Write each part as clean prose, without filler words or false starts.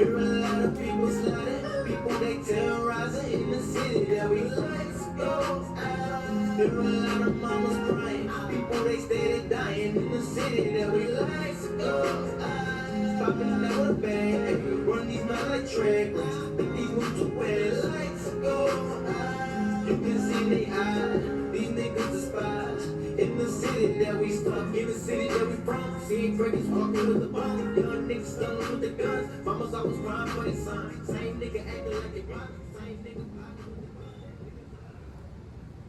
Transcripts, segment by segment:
Hear a lot of people sliding, people they terrorizing in the city that we lights go out. Hear a lot of mamas crying, people they steady dying in the city that we lights go out. Popping that with a bang, run these mouths like track lanes, but these moves to where lights go out. You can see they eye, these niggas are spies. In the city that we stuck, in the city that we from. Seeing breakers walking with the bomb. Young niggas stunning with the guns. Mamas always crying for their son. Same nigga acting like they rock. Same nigga popping with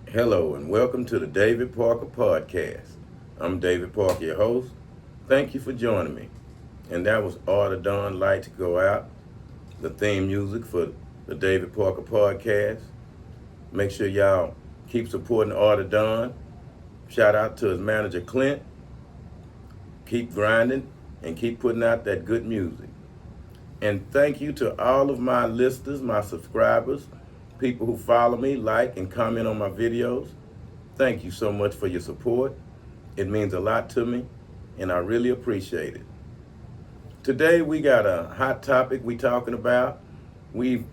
the Hello and welcome to the David Parker Podcast. I'm David Parker, your host. Thank you for joining me. And that was All the Dawn Lights Go Out, the theme music for the David Parker Podcast. Make sure y'all keep supporting All the Dawn. Shout out to his manager, Clint. Keep grinding and keep putting out that good music. And thank you to all of my listeners, my subscribers, people who follow me, like, and comment on my videos. Thank you so much for your support. It means a lot to me, and I really appreciate it. Today we got a hot topic we talking about. We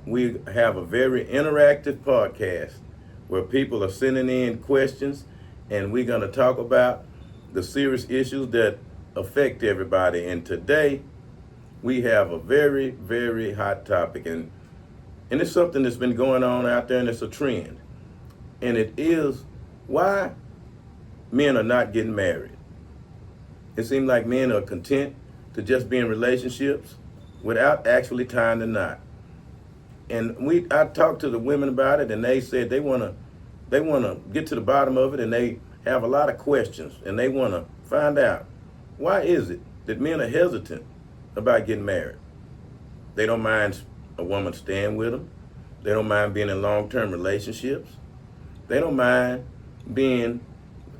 have a very interactive podcast where people are sending in questions, and we're going to talk about the serious issues that affect everybody. And today we have a very, very hot topic, and it's something that's been going on out there, and it's a trend. And it is why men are not getting married. It seems like men are content to just be in relationships without actually tying the knot. And I talked to the women about it, and they said they wanna get to the bottom of it, and they have a lot of questions, and they wanna find out why is it that men are hesitant about getting married. They don't mind a woman staying with them. They don't mind being in long-term relationships. They don't mind being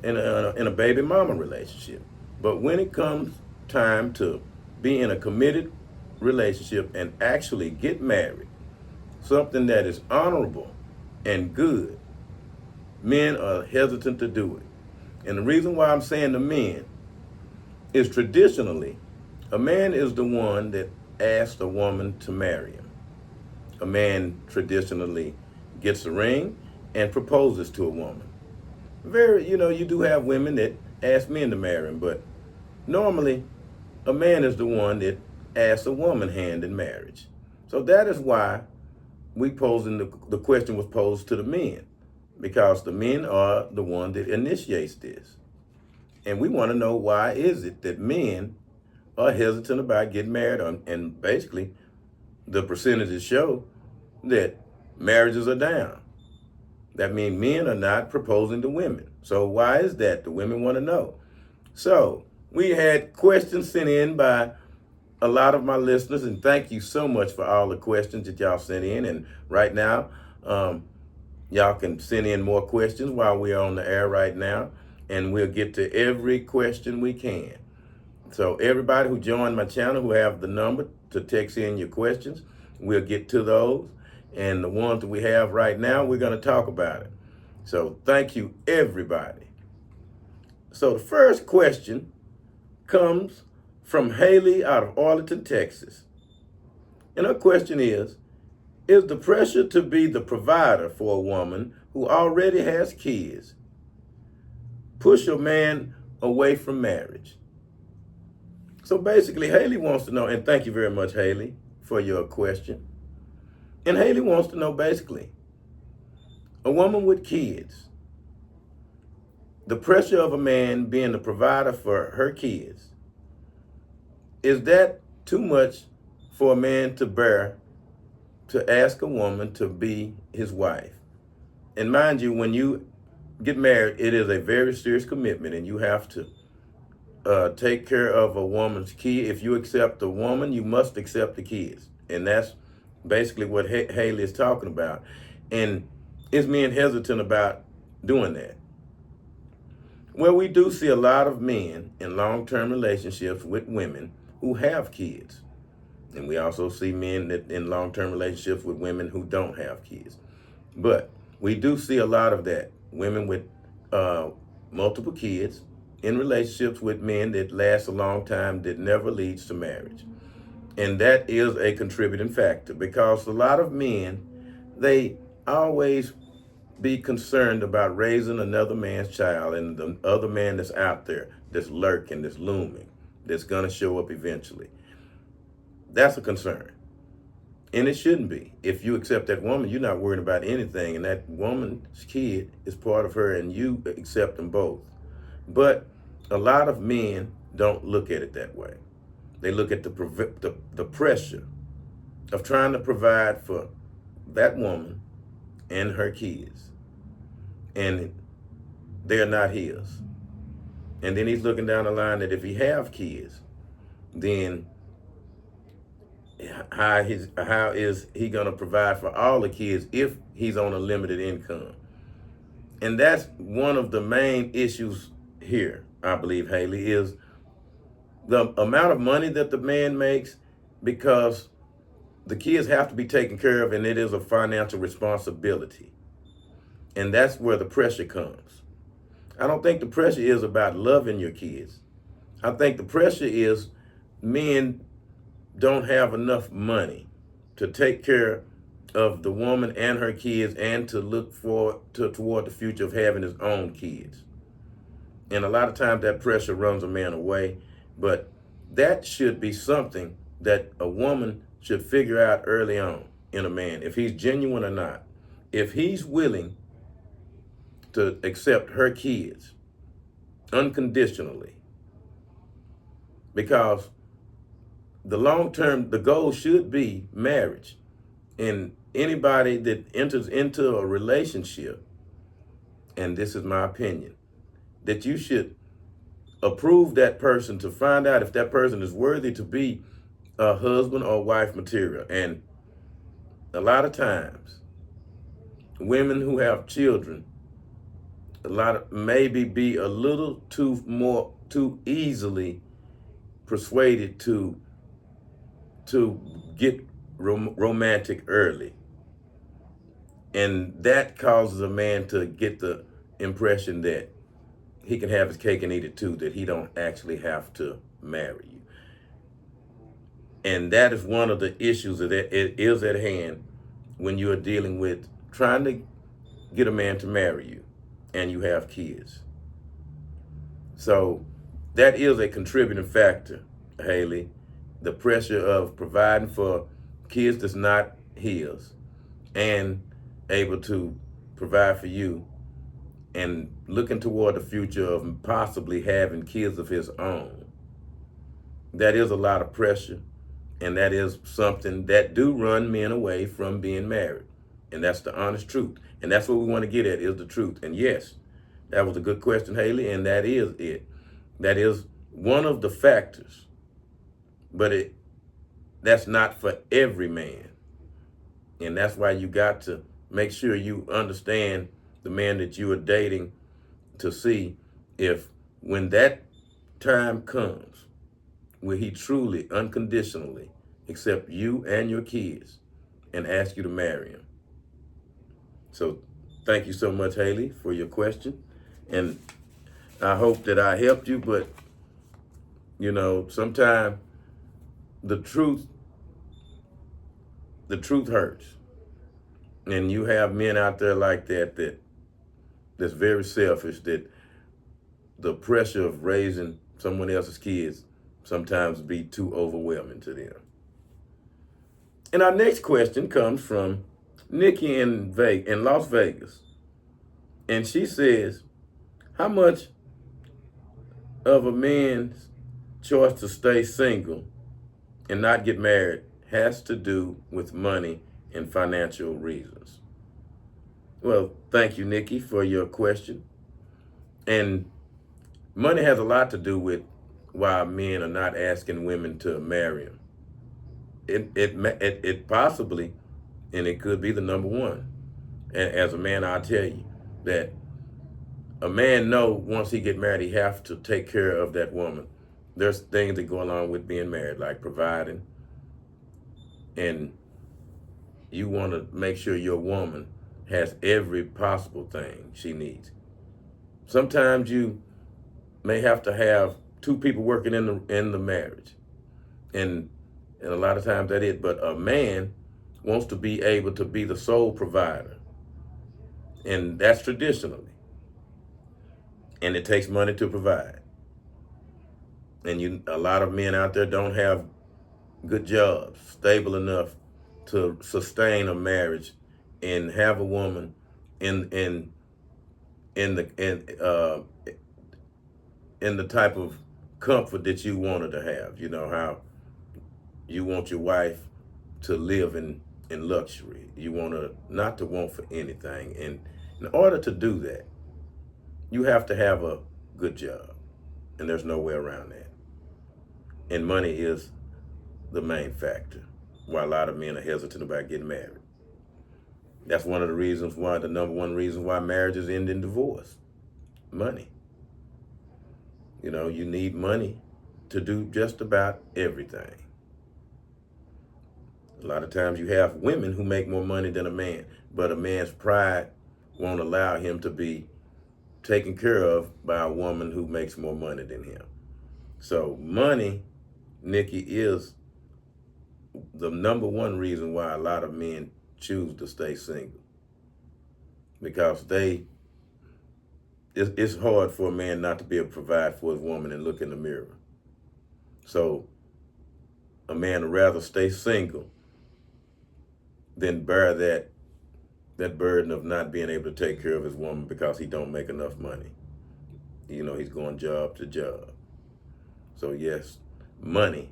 in a baby mama relationship. But when it comes time to be in a committed relationship and actually get married, something that is honorable and good, men are hesitant to do it. And the reason why I'm saying the men is traditionally, a man is the one that asks a woman to marry him. A man traditionally gets a ring and proposes to a woman. You do have women that ask men to marry them, but normally a man is the one that asks a woman hand in marriage. So that is why the question was posed to the men, because the men are the one that initiates this. And we want to know, why is it that men are hesitant about getting married? And basically, the percentages show that marriages are down. That means men are not proposing to women. So why is that? The women want to know. So we had questions sent in by a lot of my listeners, and thank you so much for all the questions that y'all sent in. And right now, y'all can send in more questions while we're on the air right now, and we'll get to every question we can. So everybody who joined my channel, who have the number to text in your questions, we'll get to those. And the ones that we have right now, we're going to talk about it. So thank you, everybody. So the first question comes from Haley out of Arlington, Texas. And her question is the pressure to be the provider for a woman who already has kids push a man away from marriage? So basically, Haley wants to know, and thank you very much, Haley, for your question. And Haley wants to know, basically, a woman with kids, the pressure of a man being the provider for her kids, is that too much for a man to bear, to ask a woman to be his wife? And mind you, when you get married, it is a very serious commitment, and you have to take care of a woman's kid. If you accept the woman, you must accept the kids. And that's basically what Haley is talking about. And is men hesitant about doing that? Well, we do see a lot of men in long-term relationships with women who have kids. And we also see men that in long-term relationships with women who don't have kids. But we do see a lot of that. Women with multiple kids in relationships with men that last a long time, that never leads to marriage. And that is a contributing factor because a lot of men, they always be concerned about raising another man's child and the other man that's out there, that's lurking, that's looming, that's going to show up eventually. That's a concern. And it shouldn't be. If you accept that woman, you're not worrying about anything, and that woman's kid is part of her, and you accept them both. But a lot of men don't look at it that way. They look at the pressure of trying to provide for that woman and her kids, and they're not his. And then he's looking down the line that if he have kids, then how is he going to provide for all the kids if he's on a limited income? And that's one of the main issues here, I believe, Haley, is the amount of money that the man makes, because the kids have to be taken care of and it is a financial responsibility. And that's where the pressure comes. I don't think the pressure is about loving your kids. I think the pressure is men don't have enough money to take care of the woman and her kids and to look toward the future of having his own kids. And a lot of times that pressure runs a man away, but that should be something that a woman should figure out early on in a man, if he's genuine or not. If he's willing to accept her kids unconditionally, because the long-term, the goal should be marriage. And anybody that enters into a relationship, and this is my opinion, that you should approve that person to find out if that person is worthy to be a husband or wife material. And a lot of times, women who have children, maybe be a little too easily persuaded to get romantic early. And that causes a man to get the impression that he can have his cake and eat it too, that he don't actually have to marry you. And that is one of the issues that it is at hand when you are dealing with trying to get a man to marry you and you have kids. So that is a contributing factor, Haley. The pressure of providing for kids that's not his and able to provide for you and looking toward the future of possibly having kids of his own. That is a lot of pressure, and that is something that do run men away from being married. And that's the honest truth. And that's what we want to get at, is the truth. And yes, that was a good question, Haley, and that is it. That is one of the factors. But that's not for every man. And that's why you got to make sure you understand the man that you are dating, to see if when that time comes, will he truly, unconditionally accept you and your kids and ask you to marry him. So thank you so much, Haley, for your question. And I hope that I helped you, but sometimes the truth hurts. And you have men out there like that's very selfish, that the pressure of raising someone else's kids sometimes be too overwhelming to them. And our next question comes from Nikki in Las Vegas. And she says, how much of a man's choice to stay single and not get married has to do with money and financial reasons? Well, thank you, Nikki, for your question. And money has a lot to do with why men are not asking women to marry them. It possibly, and it could be the number one. And as a man, I'll tell you that a man once he get married, he have to take care of that woman. There's things that go along with being married, like providing, and you want to make sure your woman has every possible thing she needs. Sometimes you may have to have two people working in the marriage, and And a lot of times that is. But a man wants to be able to be the sole provider. And that's traditionally. And it takes money to provide. And a lot of men out there don't have good jobs, stable enough to sustain a marriage and have a woman in the in the type of comfort that you wanted to have. You know how you want your wife to live in luxury. You want her not to want for anything. And in order to do that, you have to have a good job. And there's no way around that. And money is the main factor why a lot of men are hesitant about getting married. That's one of the reasons why, the number one reason why marriages end in divorce. Money. You know, you need money to do just about everything. A lot of times you have women who make more money than a man, but a man's pride won't allow him to be taken care of by a woman who makes more money than him. So money, Nikki, is the number one reason why a lot of men choose to stay single. Because it's hard for a man not to be able to provide for his woman and look in the mirror. So a man would rather stay single than bear that burden of not being able to take care of his woman because he don't make enough money. You know, he's going job to job. So yes, money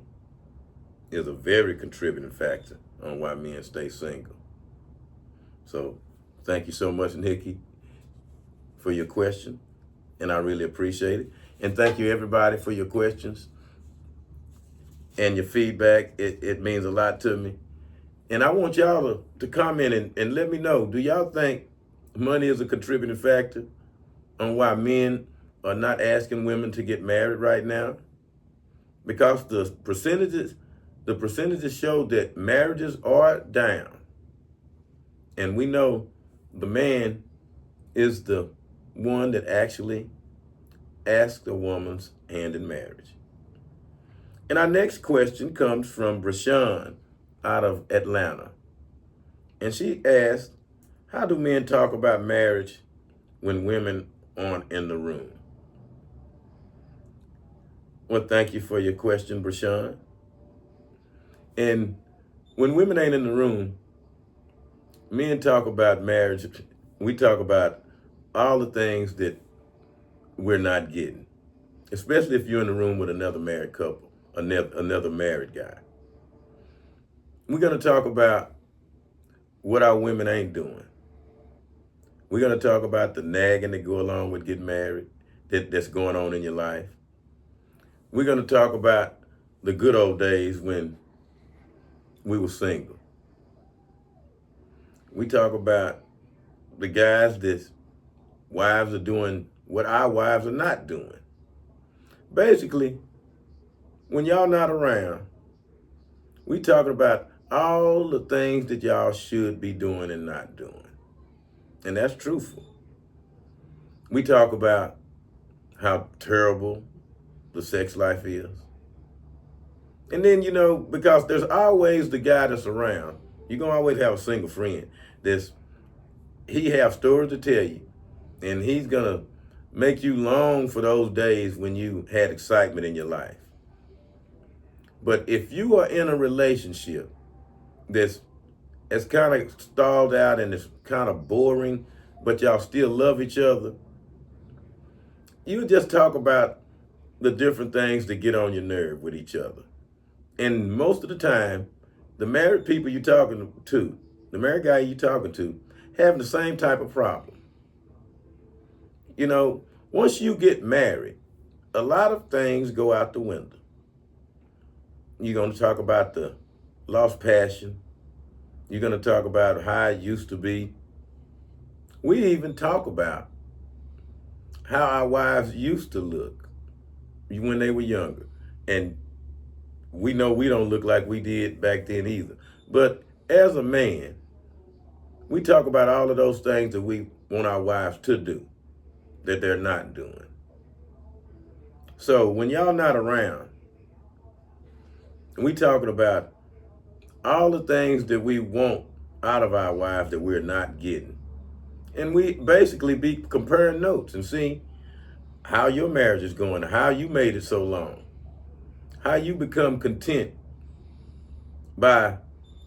is a very contributing factor on why men stay single. So thank you so much, Nikki, for your question, and I really appreciate it. And thank you, everybody, for your questions and your feedback. It means a lot to me. And I want y'all to comment and let me know, do y'all think money is a contributing factor on why men are not asking women to get married right now? Because the percentages show that marriages are down. And we know the man is the one that actually asks a woman's hand in marriage. And our next question comes from Brashawn out of Atlanta. And she asked, how do men talk about marriage when women aren't in the room? Well, thank you for your question, Brashawn. And when women ain't in the room, men talk about marriage. We talk about all the things that we're not getting, especially if you're in the room with another married couple, another married guy. We're going to talk about what our women ain't doing. We're going to talk about the nagging that go along with getting married, that's going on in your life. We're going to talk about the good old days when we were single. We talk about the guys that wives are doing what our wives are not doing. Basically, when y'all not around, we talking about all the things that y'all should be doing and not doing. And that's truthful. We talk about how terrible the sex life is. And then, you know, because there's always the guy that's around. You're going to always have a single friend he have stories to tell you. And he's going to make you long for those days when you had excitement in your life. But if you are in a relationship that's kind of stalled out and it's kind of boring, but y'all still love each other, you just talk about the different things that get on your nerve with each other. And most of the time, the married people you're talking to, the married guy you're talking to, having the same type of problem. You know, once you get married, a lot of things go out the window. You're going to talk about the lost passion. You're going to talk about how it used to be. We even talk about how our wives used to look when they were younger. And we know we don't look like we did back then either. But as a man, we talk about all of those things that we want our wives to do that they're not doing. So when y'all not around, we talking about all the things that we want out of our wives that we're not getting. And we basically be comparing notes and see how your marriage is going, how you made it so long, how you become content by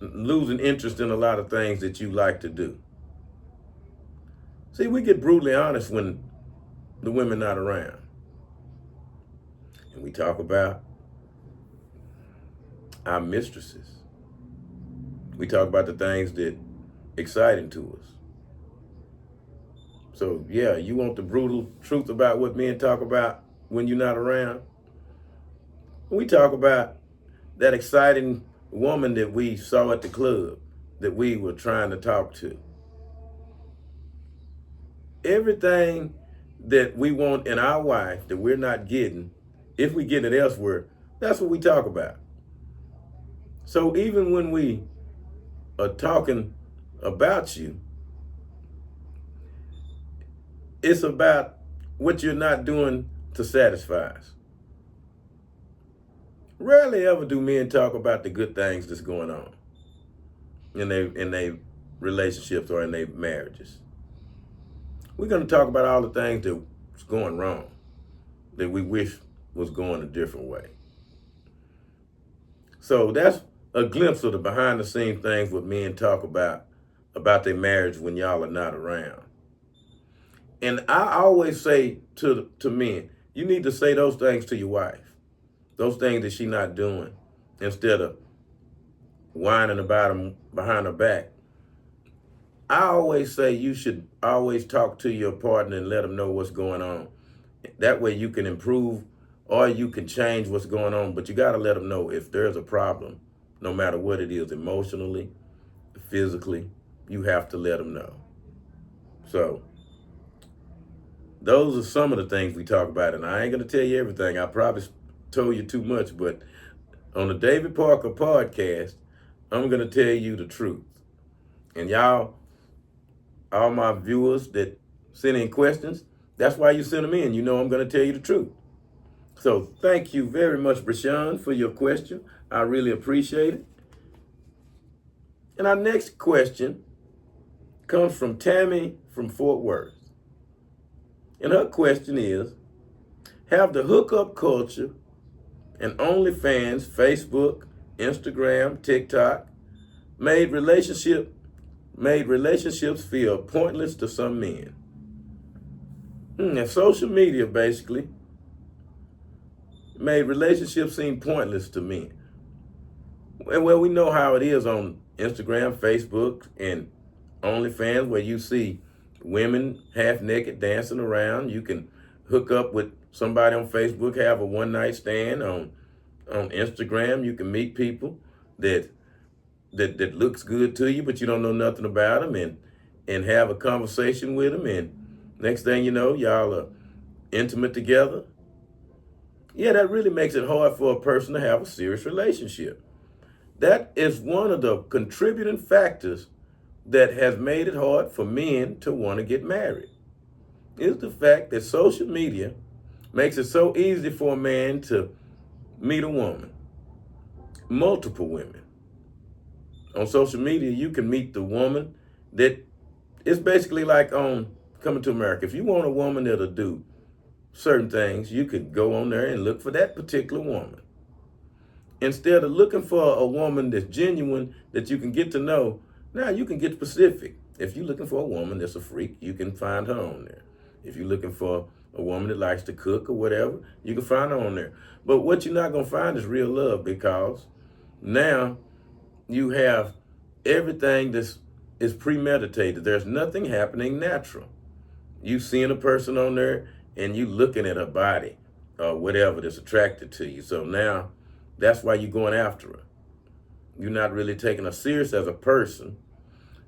losing interest in a lot of things that you like to do. See, we get brutally honest when the women not around. And we talk about our mistresses. We talk about the things that exciting to us. So yeah, you want the brutal truth about what men talk about when you're not around? We talk about that exciting woman that we saw at the club that we were trying to talk to. Everything that we want in our wife that we're not getting, if we get it elsewhere, that's what we talk about. So even when we are talking about you, it's about what you're not doing to satisfy us. Rarely ever do men talk about the good things that's going on in their relationships or in their marriages. We're going to talk about all the things that's going wrong, that we wish was going a different way. So that's a glimpse of the behind the scenes things what men talk about their marriage when y'all are not around. And I always say to men, you need to say those things to your wife, those things that she's not doing, instead of whining about them behind her back. I always say you should always talk to your partner and let them know what's going on. That way you can improve or you can change what's going on, but you got to let them know if there's a problem, no matter what it is, emotionally, physically, you have to let them know. So those are some of the things we talk about, and I ain't going to tell you everything. I probably told you too much, but on the David Parker podcast, I'm going to tell you the truth. And y'all, all my viewers that send in questions, that's why you send them in. You know I'm going to tell you the truth. So thank you very much, Brashawn, for your question. I really appreciate it. And our next question comes from Tammy from Fort Worth. And her question is, have the hookup culture and OnlyFans, Facebook, Instagram, TikTok made relationships feel pointless to some men? And social media basically made relationships seem pointless to men. And well, we know how it is on Instagram, Facebook, and OnlyFans, where you see women half naked dancing around. You can hook up with somebody on Facebook, have a one night stand. On Instagram, you can meet people that looks good to you, but you don't know nothing about them, and have a conversation with them, and next thing you know, y'all are intimate together. Yeah, that really makes it hard for a person to have a serious relationship. That is one of the contributing factors that has made it hard for men to want to get married, is the fact that social media makes it so easy for a man to meet a woman, multiple women. On social media, you can meet the woman that it's basically like on Coming to America. If you want a woman that'll do certain things, you could go on there and look for that particular woman. Instead of looking for a woman that's genuine, that you can get to know, now you can get specific. If you're looking for a woman that's a freak, you can find her on there. If you're looking for a woman that likes to cook or whatever, you can find her on there. But what you're not going to find is real love, because now you have everything that's is premeditated. There's nothing happening natural. You seeing a person on there and you looking at her body or whatever that's attracted to you. So now that's why you're going after her. You're not really taking her serious as a person.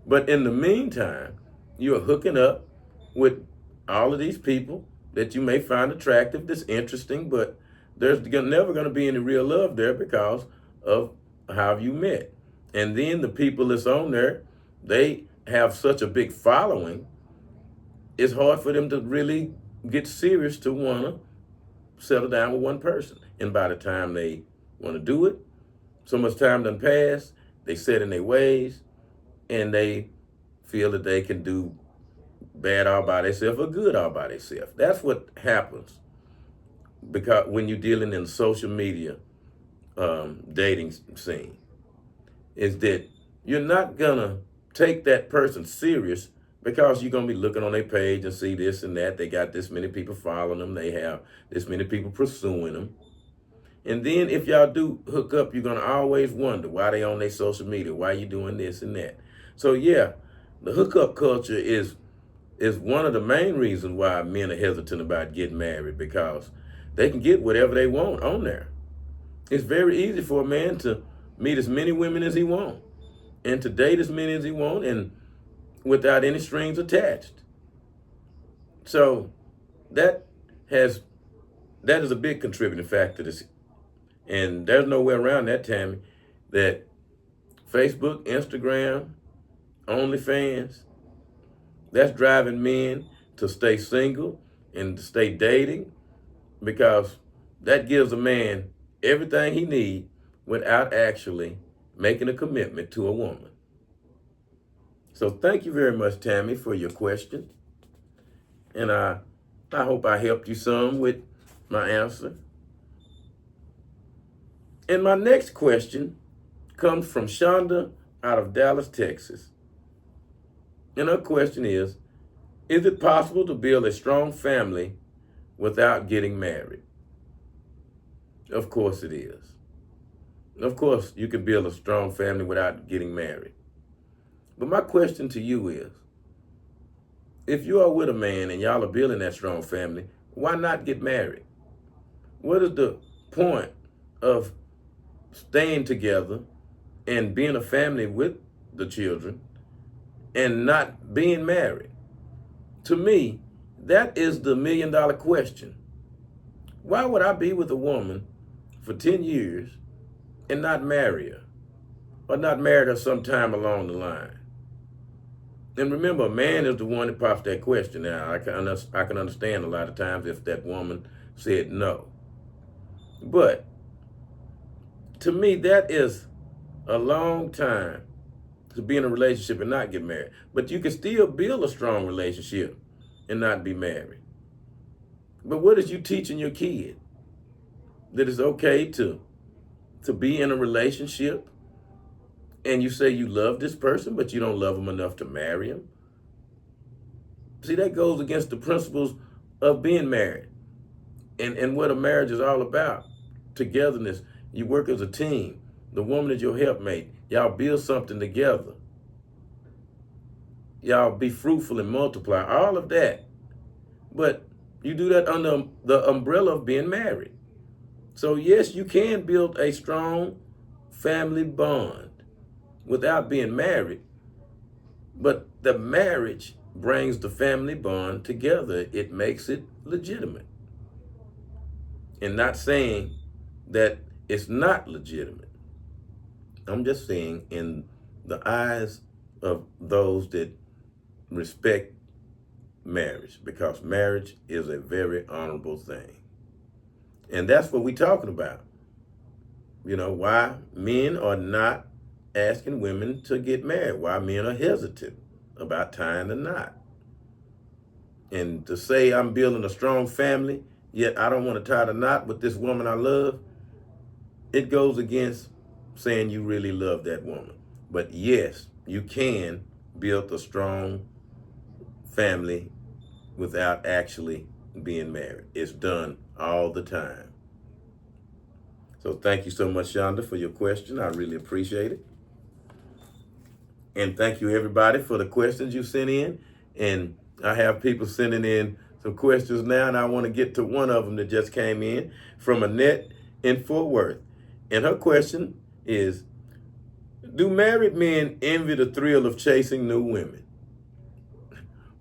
But in the meantime, you're hooking up with all of these people that you may find attractive, that's interesting, but there's never going to be any real love there because of how you met. And then the people that's on there, they have such a big following, it's hard for them to really get serious to want to settle down with one person. And by the time they want to do it, so much time done passed, They set in their ways, and they feel that they can do bad all by themselves or good all by themselves. That's what happens because when you're dealing in social media dating scene, is that you're not gonna take that person serious because you're gonna be looking on their page and see this and that. They got this many people following them. They have this many people pursuing them. And then if y'all do hook up, you're gonna always wonder why they on their social media, why you doing this and that. So yeah, the hookup culture is one of the main reasons why men are hesitant about getting married, because they can get whatever they want on there. It's very easy for a man to meet as many women as he wants and to date as many as he wants, and without any strings attached. So that is a big contributing factor to this. And there's no way around that, Tammy, that Facebook, Instagram, OnlyFans, that's driving men to stay single and to stay dating, because that gives a man everything he needs without actually making a commitment to a woman. So thank you very much, Tammy, for your question. And I hope I helped you some with my answer. And my next question comes from Shonda out of Dallas, Texas. And her question is it possible to build a strong family without getting married? Of course it is. Of course you can build a strong family without getting married. But my question to you is, if you are with a man and y'all are building that strong family, why not get married? What is the point of staying together and being a family with the children and not being married? To me, that is the $1 million question. Why would I be with a woman for 10 years and not marry her, or not marry her sometime along the line? And remember, a man is the one that pops that question. Now, I can understand a lot of times if that woman said no. But to me, that is a long time to be in a relationship and not get married. But you can still build a strong relationship and not be married. But what is you teaching your kid? That it's okay to be in a relationship, and you say you love this person, but you don't love him enough to marry him? See, that goes against the principles of being married and what a marriage is all about. Togetherness. You work as a team. The woman is your helpmate. Y'all build something together. Y'all be fruitful and multiply. All of that. But you do that under the umbrella of being married. So yes, you can build a strong family bond without being married, but the marriage brings the family bond together. It makes it legitimate. And not saying that it's not legitimate. I'm just saying, in the eyes of those that respect marriage, because marriage is a very honorable thing. And that's what we're talking about. You know, why men are not asking women to get married, why men are hesitant about tying the knot. And to say I'm building a strong family, yet I don't want to tie the knot with this woman I love, it goes against saying you really love that woman. But yes, you can build a strong family without actually being married. It's done all the time. So thank you so much, Shonda, for your question. I really appreciate it. And thank you, everybody, for the questions you sent in. And I have people sending in some questions now, and I want to get to one of them that just came in from Annette in Fort Worth. And her question is, do married men envy the thrill of chasing new women?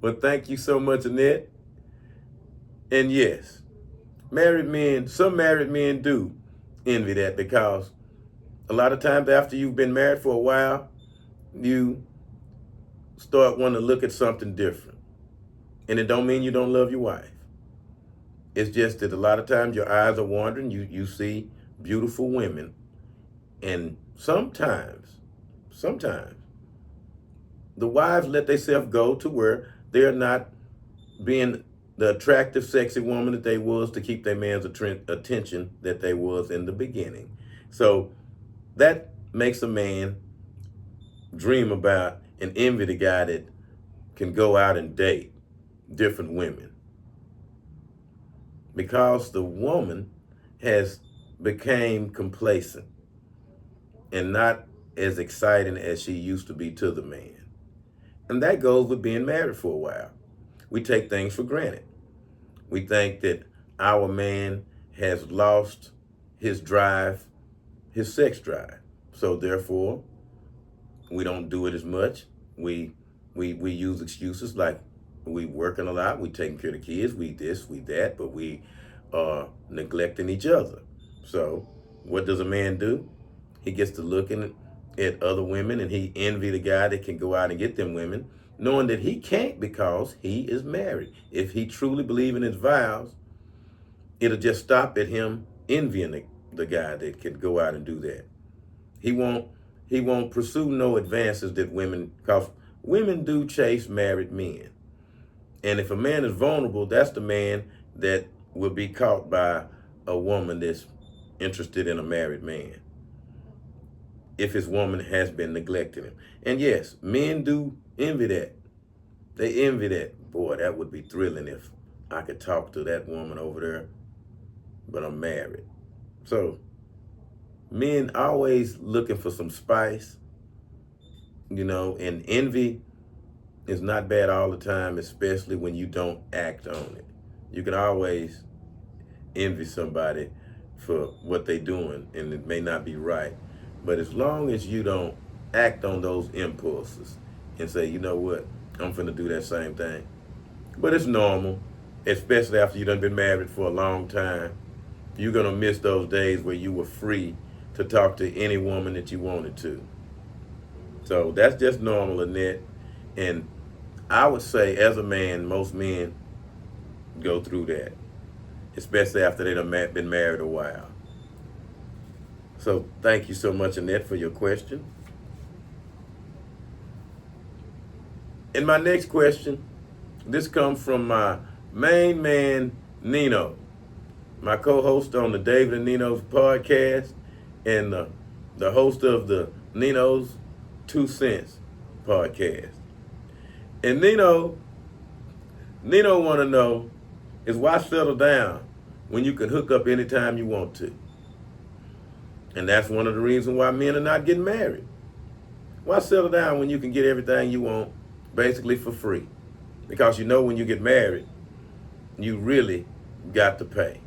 Well, thank you so much, Annette. And yes, some married men do envy that, because a lot of times after you've been married for a while, you start wanting to look at something different. And it don't mean you don't love your wife. It's just that a lot of times your eyes are wandering. You see beautiful women. And sometimes sometimes. The wives let themselves go to where they're not being the attractive, sexy woman that they was to keep their man's attention that they was in the beginning. So that makes a man dream about and envy the guy that can go out and date different women. Because the woman has became complacent and not as exciting as she used to be to the man. And that goes with being married for a while. We take things for granted. We think that our man has lost his drive, his sex drive. So therefore, we don't do it as much. We use excuses like we working a lot, we taking care of the kids, we this, we that, but we are neglecting each other. So what does a man do? He gets to looking at other women and he envy the guy that can go out and get them women, knowing that he can't because he is married. If he truly believes in his vows, it'll just stop at him envying the guy that can go out and do that. He won't pursue no advances that women, because women do chase married men. And if a man is vulnerable, that's the man that will be caught by a woman that's interested in a married man, if his woman has been neglecting him. And yes, men do envy that. They envy that. Boy, that would be thrilling if I could talk to that woman over there, but I'm married. So men always looking for some spice, and envy is not bad all the time, especially when you don't act on it. You can always envy somebody for what they're doing, and it may not be right. But as long as you don't act on those impulses and say, you know what, I'm finna do that same thing. But it's normal, especially after you done been married for a long time. You're gonna miss those days where you were free to talk to any woman that you wanted to. So that's just normal, Annette. And I would say, as a man, most men go through that, especially after they done been married a while. So thank you so much, Annette, for your question. And my next question, this comes from my main man, Nino, my co-host on the David and Nino's podcast, and the host of the Nino's 2 Cents podcast. And Nino want to know is why settle down when you can hook up anytime you want to? And that's one of the reasons why men are not getting married. Why settle down when you can get everything you want basically for free? Because when you get married, you really got to pay.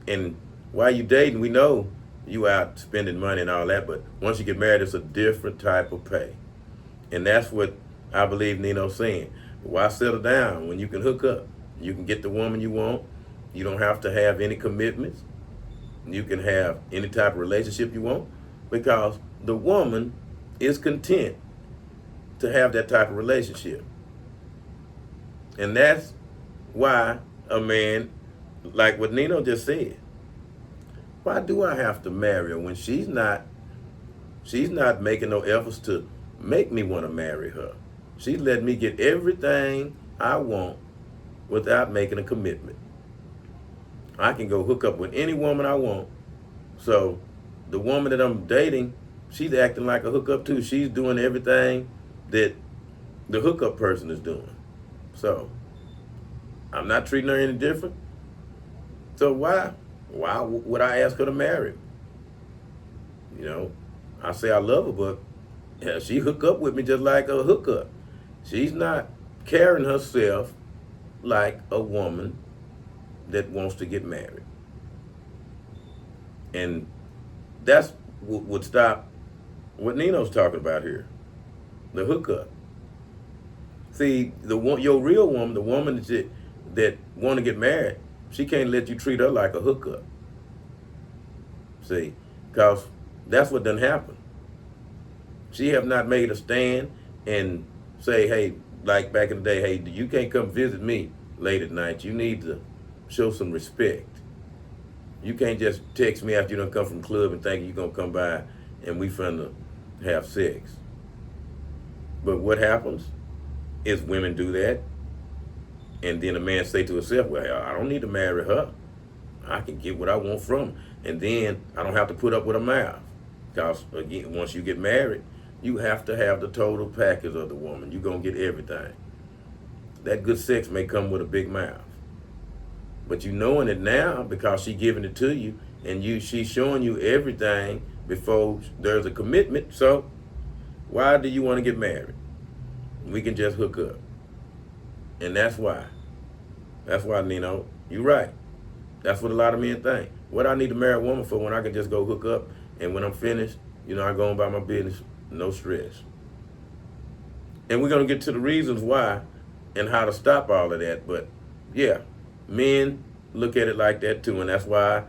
And while you dating, we know you out spending money and all that, but once you get married, it's a different type of pay. And that's what I believe Nino's saying. Why settle down when you can hook up? You can get the woman you want. You don't have to have any commitments. You can have any type of relationship you want, because the woman is content to have that type of relationship. And that's why a man, like what Nino just said, why do I have to marry her when she's not making no efforts to make me want to marry her? She's letting me get everything I want without making a commitment. I can go hook up with any woman I want. So the woman that I'm dating, she's acting like a hookup too. She's doing everything that the hookup person is doing. So I'm not treating her any different. So why would I ask her to marry me? I say I love her, but she hook up with me just like a hookup. She's not carrying herself like a woman that wants to get married. And that's what would stop what Nino's talking about here, the hookup. See, your real woman, the woman that want to get married, she can't let you treat her like a hookup. See, because that's what done happened. She have not made a stand and say, hey, like back in the day, hey, you can't come visit me late at night. You need to show some respect. You can't just text me after you done come from the club and think you're going to come by and we finna have sex. But what happens is women do that, and then a man say to himself, well, I don't need to marry her. I can get what I want from her. And then I don't have to put up with her mouth. Because, again, once you get married, you have to have the total package of the woman. You're going to get everything. That good sex may come with a big mouth. But you knowing it now because she giving it to you, and she's showing you everything before there's a commitment. So why do you want to get married? We can just hook up. And that's why. That's why, Nino, you're right. That's what a lot of men think. What I need to marry a woman for when I can just go hook up, and when I'm finished, I go on about my business, no stress. And we're going to get to the reasons why and how to stop all of that. But yeah, men look at it like that too, and that's why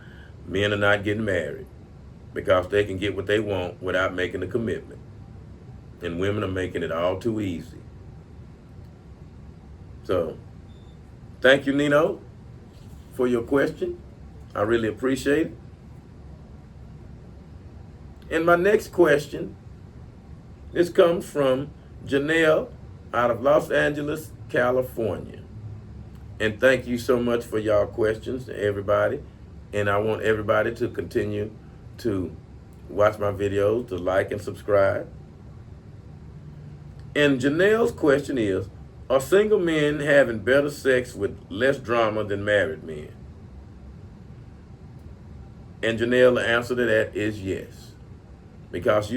men are not getting married, because they can get what they want without making a commitment. And women are making it all too easy. So, thank you, Nino, for your question. I really appreciate it. And my next question, this comes from Janelle out of Los Angeles, California. And thank you so much for y'all questions, everybody. And I want everybody to continue to watch my videos, to like and subscribe. And Janelle's question is, are single men having better sex with less drama than married men? And Janelle, the answer to that is yes. Because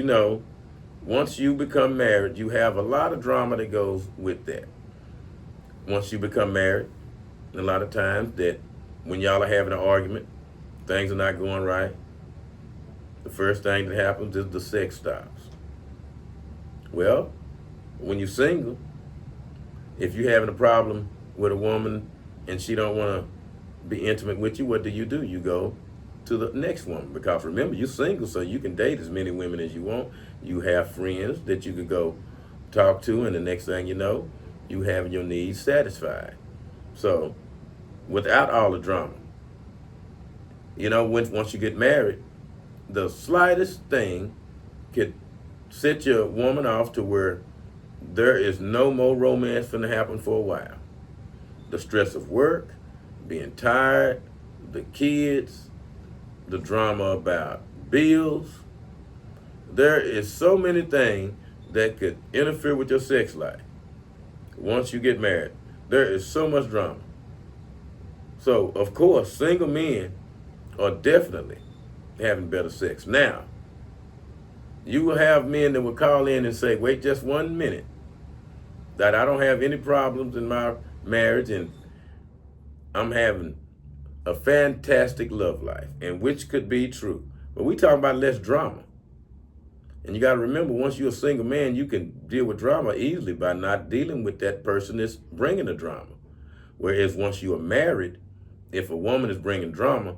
once you become married, you have a lot of drama that goes with that. Once you become married, a lot of times that when y'all are having an argument, things are not going right, the first thing that happens is the sex stops. Well, when you're single, if you're having a problem with a woman and she don't want to be intimate with you, what do? You go to the next woman, because remember, you're single, so you can date as many women as you want. You have friends that you could go talk to, and the next thing you know, you have your needs satisfied. So, without all the drama, once you get married, the slightest thing could set your woman off to where there is no more romance finna happen for a while. The stress of work, being tired, the kids, the drama about bills. There is so many things that could interfere with your sex life. Once you get married, there is so much drama. So, of course, single men are definitely having better sex. Now, you will have men that will call in and say, wait just 1 minute, that I don't have any problems in my marriage and I'm having a fantastic love life, and which could be true. But we talk about less drama. And you got to remember, once you're a single man, you can deal with drama easily by not dealing with that person that's bringing the drama. Whereas once you are married, if a woman is bringing drama,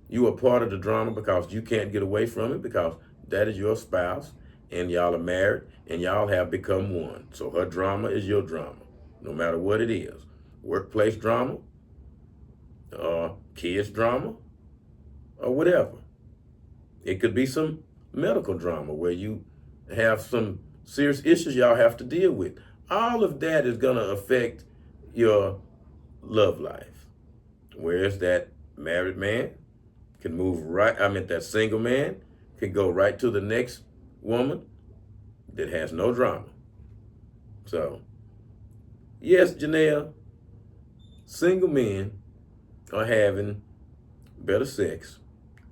you are part of the drama because you can't get away from it, because that is your spouse and y'all are married and y'all have become one. So her drama is your drama, no matter what it is. Workplace drama, kids drama, or whatever. It could be some medical drama where you have some serious issues y'all have to deal with. All of that is going to affect your love life. Whereas that married man can move right, that single man can go right to the next woman that has no drama. So, yes, Janelle, single men are having better sex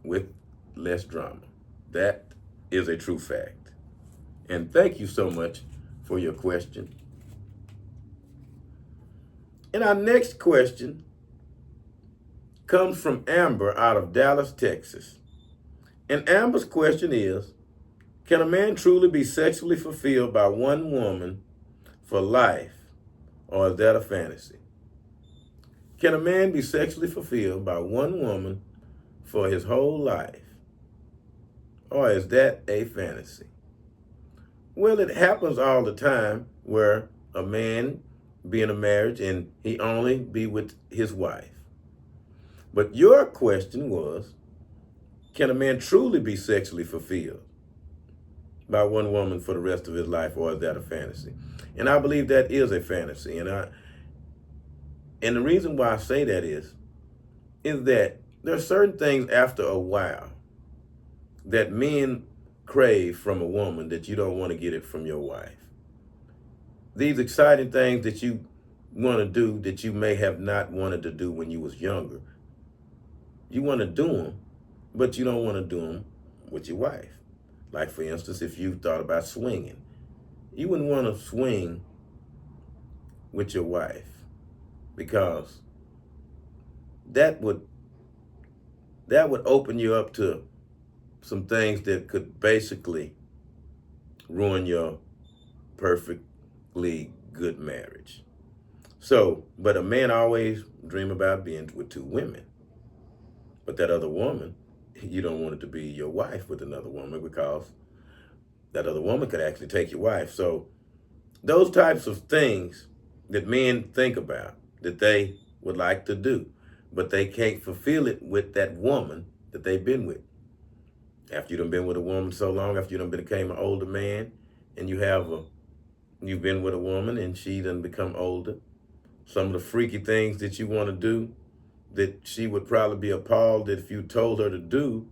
with less drama. That is a true fact. And thank you so much for your question. And our next question comes from Amber out of Dallas, Texas. And Amber's question is, can a man truly be sexually fulfilled by one woman for life, or is that a fantasy? Can a man be sexually fulfilled by one woman for his whole life, or is that a fantasy? Well, it happens all the time where a man be in a marriage and he only be with his wife. But your question was, can a man truly be sexually fulfilled by one woman for the rest of his life, or is that a fantasy? And I believe that is a fantasy. And the reason why I say that is that there are certain things after a while that men crave from a woman that you don't want to get it from your wife. These exciting things that you want to do that you may have not wanted to do when you was younger. You want to do them, but you don't want to do them with your wife. Like, for instance, if you thought about swinging, you wouldn't want to swing with your wife because that would open you up to some things that could basically ruin your perfectly good marriage. So, but a man always dream about being with two women. But that other woman, you don't want it to be your wife with another woman because that other woman could actually take your wife. So those types of things that men think about that they would like to do, but they can't fulfill it with that woman that they've been with. After you done been with a woman so long, after you done became an older man, and you've been with a woman and she done become older, some of the freaky things that you want to do that she would probably be appalled that if you told her to do,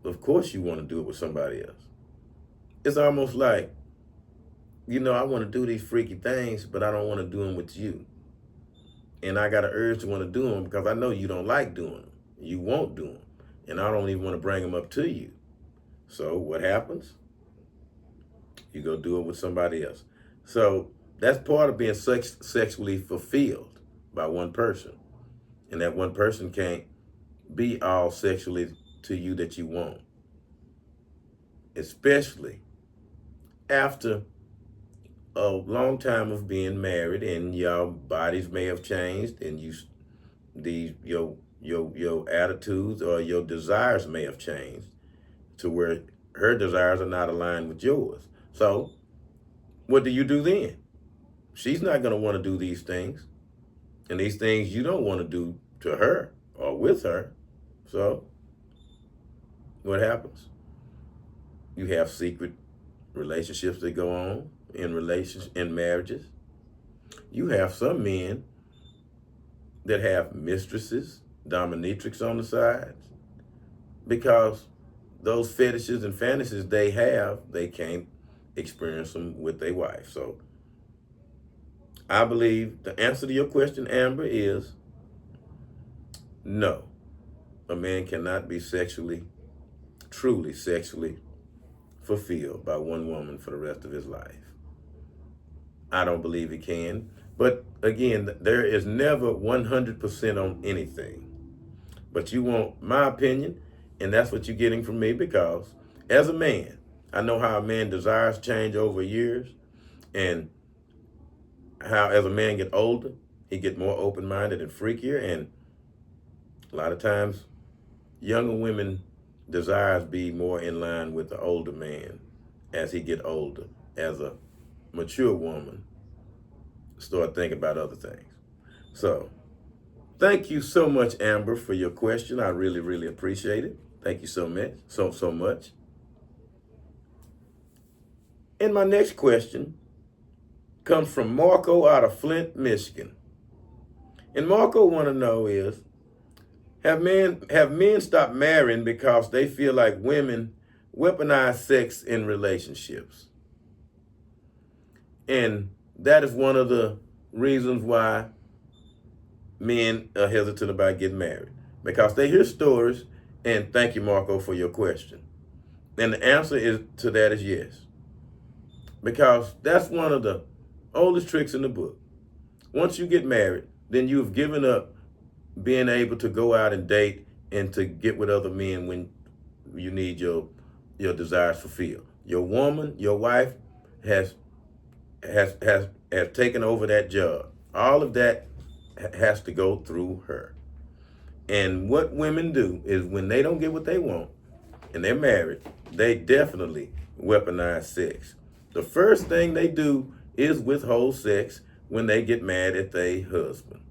of course you want to do it with somebody else. It's almost like, I want to do these freaky things, but I don't want to do them with you. And I got an urge to want to do them because I know you don't like doing them. You won't do them. And I don't even want to bring them up to you. So what happens? You go do it with somebody else. So that's part of being sexually fulfilled by one person. And that one person can't be all sexually to you that you want. Especially after a long time of being married and your bodies may have changed and your attitudes or your desires may have changed to where her desires are not aligned with yours. So what do you do then? She's not going to want to do these things. And these things you don't want to do to her or with her. So what happens? You have secret relationships that go on in marriages. You have some men that have mistresses, dominatrix on the sides, because those fetishes and fantasies they can't experience them with their wife. So I believe the answer to your question, Amber, is no. A man cannot be truly sexually fulfilled by one woman for the rest of his life. I don't believe he can. But again, there is never 100% on anything. But you want my opinion, and that's what you're getting from me, because as a man, I know how a man desires change over years, and how as a man get older, he get more open-minded and freakier, and a lot of times younger women desires be more in line with the older man as he get older. As a mature woman, start thinking about other things. So thank you so much, Amber, for your question. I really, really appreciate it. Thank you so much. So much. And my next question comes from Marco out of Flint, Michigan. And Marco want to know is, have men stopped marrying because they feel like women weaponize sex in relationships? And that is one of the reasons why men are hesitant about getting married, because they hear stories. And thank you, Marco, for your question. And the answer to that is yes, because that's one of the oldest tricks in the book. Once you get married, then you've given up being able to go out and date and to get with other men when you need your desires fulfilled. Your woman, your wife has taken over that job. All of that has to go through her. And what women do is when they don't get what they want and they're married, they definitely weaponize sex. The first thing they do is withhold sex when they get mad at their husband.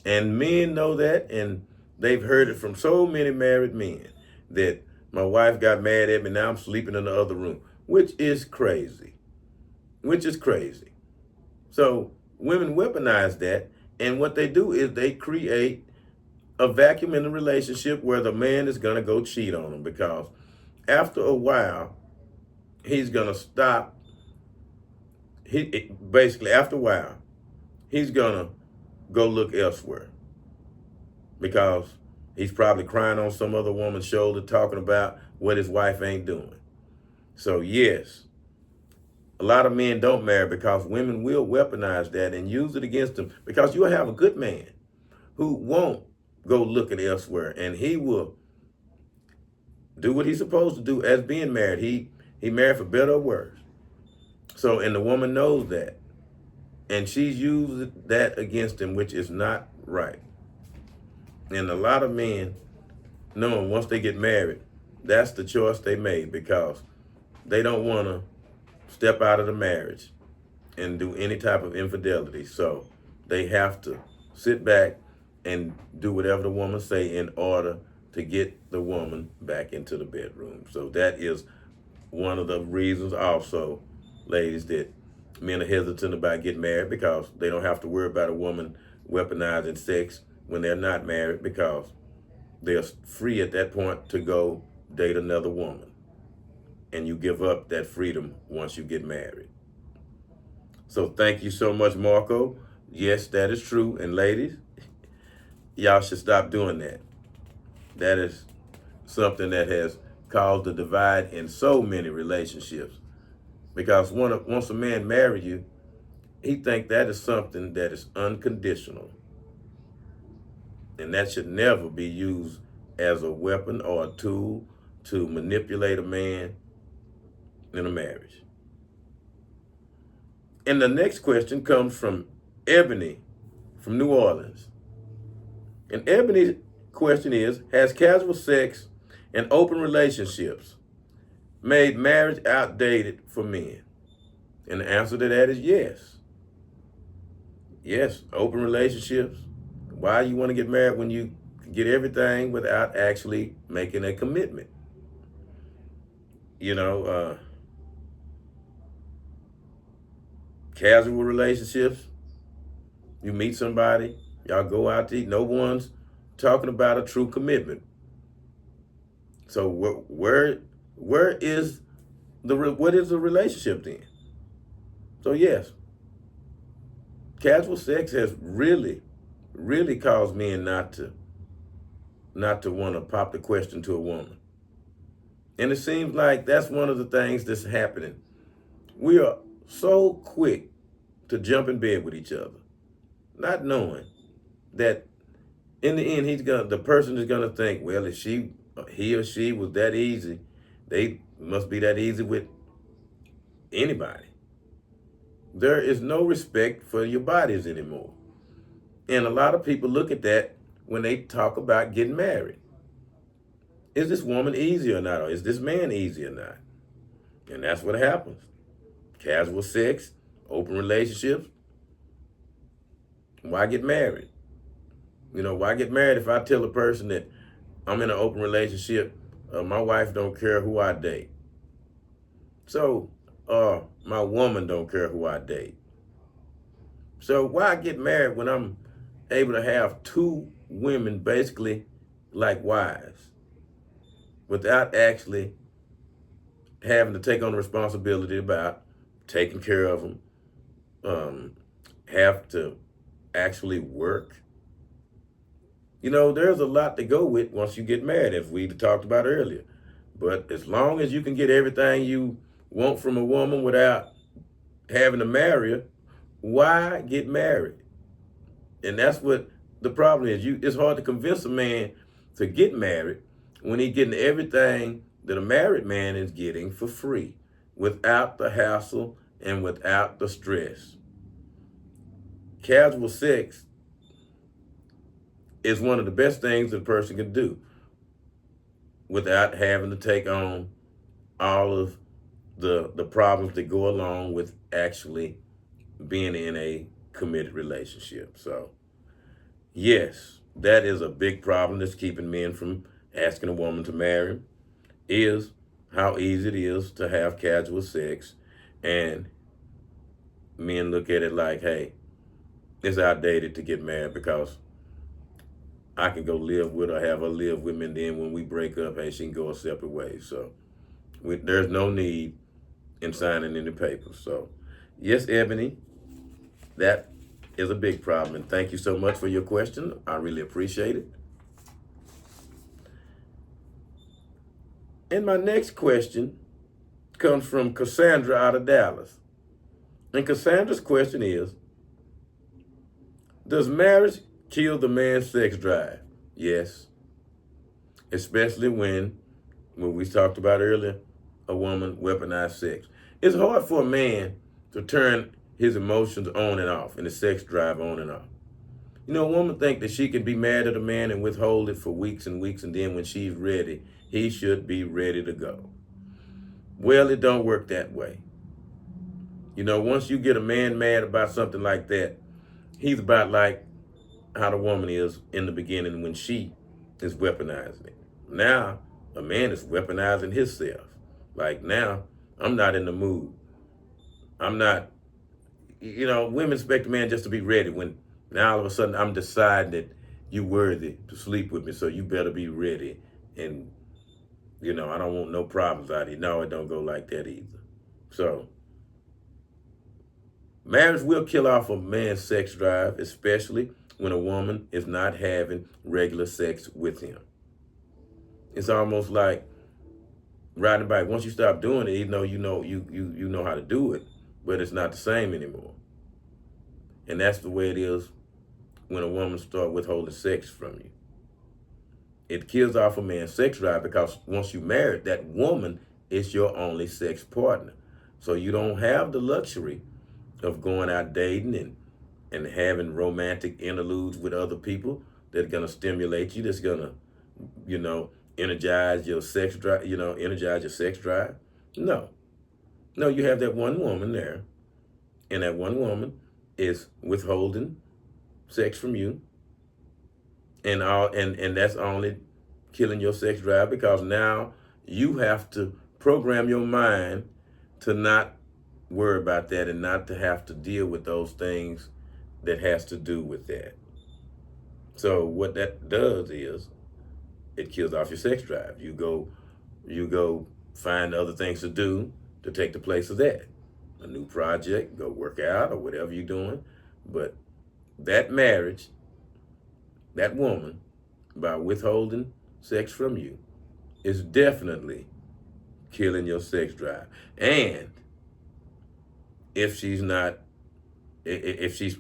And men know that, and they've heard it from so many married men that My wife got mad at me. Now I'm sleeping in the other room, which is crazy. Which is crazy. So women weaponize that. And what they do is they create a vacuum in the relationship where the man is going to go cheat on them, because after a while, he's going to stop. Basically, after a while, he's going to go look elsewhere, because he's probably crying on some other woman's shoulder talking about what his wife ain't doing. So yes, a lot of men don't marry because women will weaponize that and use it against them, because you'll have a good man who won't go looking elsewhere, and he will do what he's supposed to do as being married. He married for better or worse. So, and the woman knows that, and she's used that against him, which is not right. And a lot of men, knowing once they get married, that's the choice they made, because they don't want to step out of the marriage and do any type of infidelity. So they have to sit back and do whatever the woman say in order to get the woman back into the bedroom. So that is one of the reasons also, ladies, that men are hesitant about getting married, because they don't have to worry about a woman weaponizing sex when they're not married, because they're free at that point to go date another woman. And you give up that freedom once you get married. So thank you so much, Marco. Yes, that is true. And ladies, y'all should stop doing that. That is something that has caused a divide in so many relationships. Because once a man marries you, he thinks that is something that is unconditional. And that should never be used as a weapon or a tool to manipulate a man in a marriage. And the next question comes from Ebony from New Orleans. And Ebony's question is, has casual sex and open relationships made marriage outdated for men? And the answer to that is yes. Yes, open relationships. Why you want to get married when you get everything without actually making a commitment? Casual relationships, you meet somebody, y'all go out to eat, no one's talking about a true commitment. So where is what is the relationship then? So yes, casual sex has really caused men not to want to pop the question to a woman. And it seems like that's one of the things that's happening. We are so quick to jump in bed with each other, not knowing that in the end the person is gonna think, well, if he or she was that easy, they must be that easy with anybody. There is no respect for your bodies anymore. And a lot of people look at that when they talk about getting married. Is this woman easy or not? Or is this man easy or not? And that's what happens. Casual sex, open relationships. Why get married? Why get married if I tell a person that I'm in an open relationship, my wife don't care who I date. So, my woman don't care who I date. So why get married when I'm able to have two women basically like wives without actually having to take on the responsibility about taking care of them, have to actually work? There's a lot to go with once you get married, as we talked about earlier. But as long as you can get everything you want from a woman without having to marry her, why get married? And that's what the problem is. It's hard to convince a man to get married when he's getting everything that a married man is getting for free, without the hassle and without the stress. Casual sex is one of the best things that a person can do without having to take on all of the problems that go along with actually being in a committed relationship. So yes, that is a big problem that's keeping men from asking a woman to marry him. is how easy it is to have casual sex, and men look at it like, hey, it's outdated to get married because I can go live with her, have her live with me, and then when we break up, hey, she can go a separate way. So there's no need in signing any papers. So, yes, Ebony, that is a big problem. And thank you so much for your question. I really appreciate it. And my next question comes from Cassandra out of Dallas. And Cassandra's question is, does marriage kill the man's sex drive? Yes. Especially when we talked about earlier, a woman weaponized sex. It's hard for a man to turn his emotions on and off and his sex drive on and off. You know, a woman think that she can be mad at a man and withhold it for weeks and weeks, and then when she's ready, he should be ready to go. Well, it don't work that way. You know, once you get a man mad about something like that, he's about like how the woman is in the beginning when she is weaponizing it. Now, a man is weaponizing himself. Like, now, I'm not in the mood. I'm not, you know, women expect a man just to be ready when now all of a sudden I'm deciding that you're worthy to sleep with me, so you better be ready. And, you know, I don't want no problems out here. No, it don't go like that either. So, marriage will kill off a man's sex drive, especially when a woman is not having regular sex with him. It's almost like riding a bike. Once you stop doing it, even though you know how to do it, but it's not the same anymore. And that's the way it is when a woman starts withholding sex from you. It kills off a man's sex drive because once you're married, that woman is your only sex partner. So you don't have the luxury of going out dating and having romantic interludes with other people that are going to stimulate you, that's going to, you know, energize your sex drive, No. No, you have that one woman there, and that one woman is withholding sex from you, and that's only killing your sex drive because now you have to program your mind to not worry about that and not to have to deal with those things that has to do with that. So what that does is it kills off your sex drive. You go find other things to do to take the place of that. A new project, go work out or whatever you're doing. But that marriage, that woman, by withholding sex from you, is definitely killing your sex drive. And if she's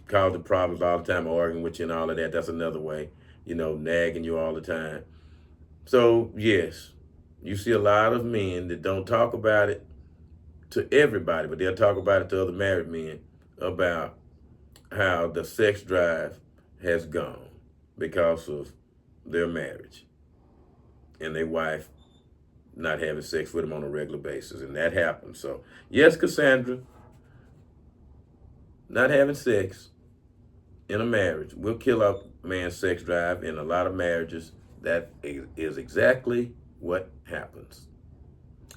causing problems all the time, arguing with you and all of that, that's another way, you know, nagging you all the time. So, yes, you see a lot of men that don't talk about it to everybody, but they'll talk about it to other married men about how the sex drive has gone because of their marriage and their wife not having sex with them on a regular basis. And that happens. So, yes, Cassandra, not having sex in a marriage will kill a man's sex drive. In a lot of marriages, that is exactly what happens.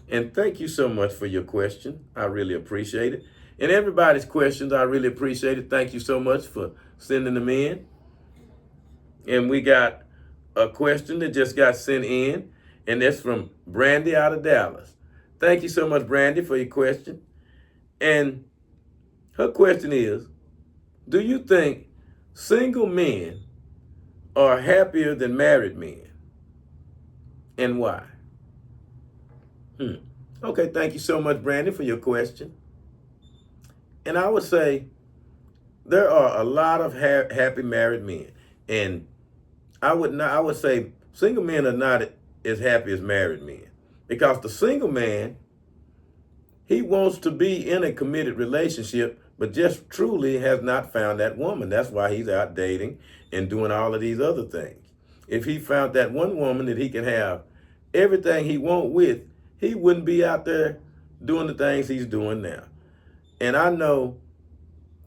And thank you so much for your question. I really appreciate it. And everybody's questions, I really appreciate it. Thank you so much for sending them in. And we got a question that just got sent in, and that's from Brandy out of Dallas. Thank you so much, Brandy, for your question. And her question is, do you think single men are happier than married men? And why? Okay, thank you so much, Brandy, for your question. And I would say there are a lot of happy married men. And I would say single men are not as happy as married men. Because the single man, he wants to be in a committed relationship, but just truly has not found that woman. That's why he's out dating and doing all of these other things. If he found that one woman that he can have everything he wants with, he wouldn't be out there doing the things he's doing now. And I know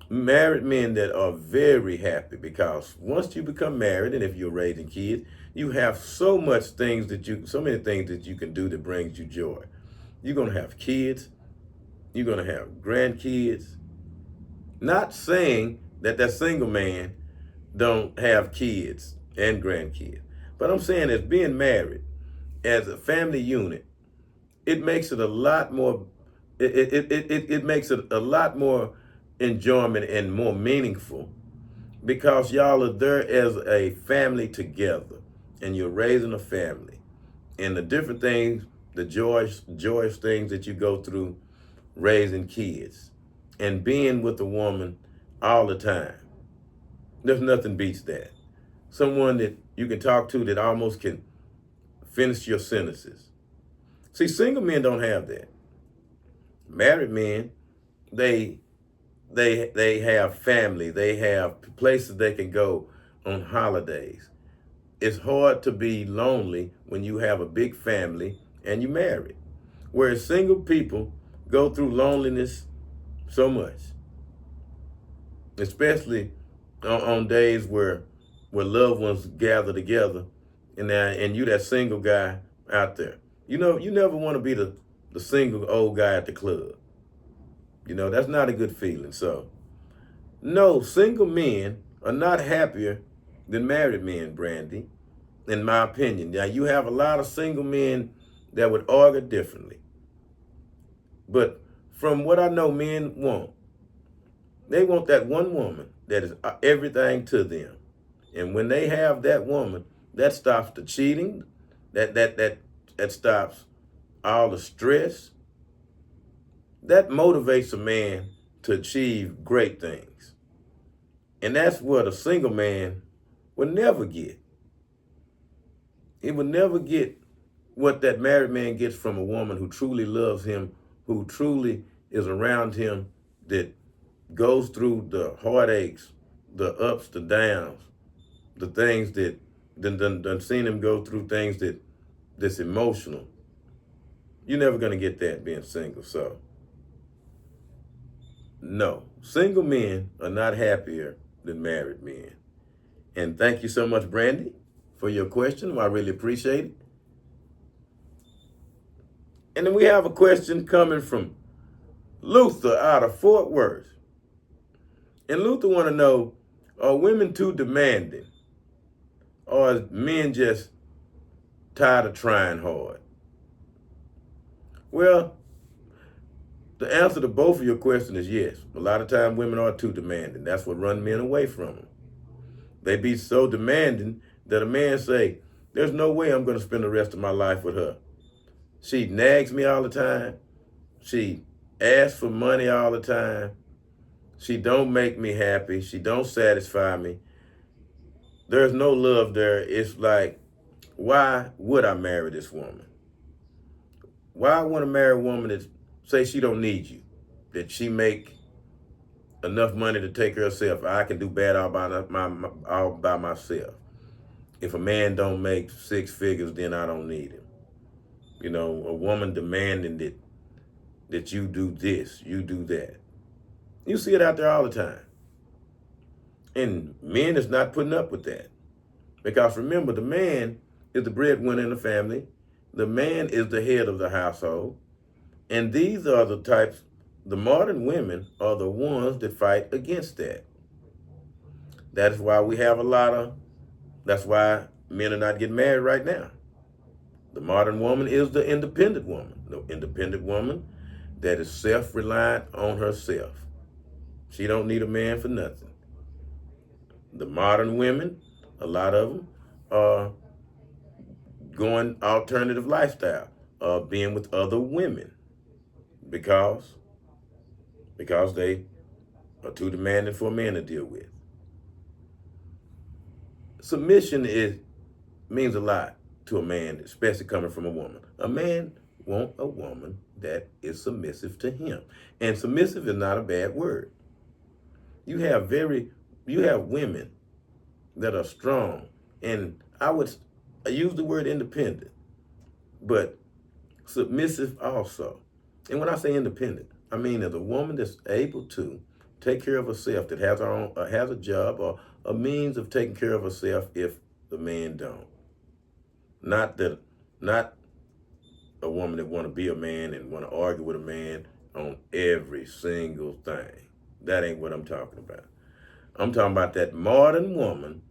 married men that are very happy, because once you become married, and if you're raising kids, you have so many things that you can do that brings you joy. You're going to have kids. You're going to have grandkids. Not saying that single man don't have kids and grandkids, but I'm saying as being married, as a family unit, it makes it a lot more, it makes it a lot more enjoyment and more meaningful, because y'all are there as a family together, and you're raising a family, and the different things, the joyous things that you go through raising kids and being with a woman all the time. There's nothing beats that. Someone that you can talk to that almost can finish your sentences. See, single men don't have that. Married men, they have family. They have places they can go on holidays. It's hard to be lonely when you have a big family and you're married. Whereas single people go through loneliness so much, especially on days where loved ones gather together, and you that single guy out there. You know, you never want to be the single old guy at the club. You know, that's not a good feeling. So, no, single men are not happier than married men, Brandy, in my opinion. Now, you have a lot of single men that would argue differently. But from what I know men want, they want that one woman that is everything to them. And when they have that woman, that stops the cheating, that stops all the stress. That motivates a man to achieve great things. And that's what a single man will never get. He will never get what that married man gets from a woman who truly loves him, who truly is around him, that goes through the heartaches, the ups, the downs, the things that done seen him go through things that's emotional. You're never gonna get that being single. So no, single men are not happier than married men. And thank you so much, Brandy, for your question. I really appreciate it. And then we have a question coming from Luther out of Fort Worth. And Luther want to know, are women too demanding? Or is men just tired of trying hard? Well, the answer to both of your questions is yes. A lot of times women are too demanding. That's what run men away from them. They be so demanding that a man say, there's no way I'm going to spend the rest of my life with her. She nags me all the time. She asks for money all the time. She don't make me happy. She don't satisfy me. There's no love there. It's like, why would I marry this woman? Why I want to marry a woman that say she don't need you, that she make enough money to take care of herself. I can do bad all by myself. If a man don't make six figures, then I don't need him. You know, a woman demanding that you do this, you do that. You see it out there all the time. And men is not putting up with that. Because remember, the man is the breadwinner in the family. The man is the head of the household. And these are the types, the modern women are the ones that fight against that. That's why we have that's why men are not getting married right now. The modern woman is the independent woman. The independent woman that is self-reliant on herself. She don't need a man for nothing. The modern women, a lot of them, are going alternative lifestyle, being with other women because they are too demanding for a man to deal with. Submission means a lot to a man, especially coming from a woman. A man wants a woman that is submissive to him. And submissive is not a bad word. You have women that are strong, and I use the word independent, but submissive also. And when I say independent, I mean as a woman that's able to take care of herself, that has her own, has a job or a means of taking care of herself if the man don't. Not a woman that want to be a man and want to argue with a man on every single thing. That ain't what I'm talking about. I'm talking about that modern woman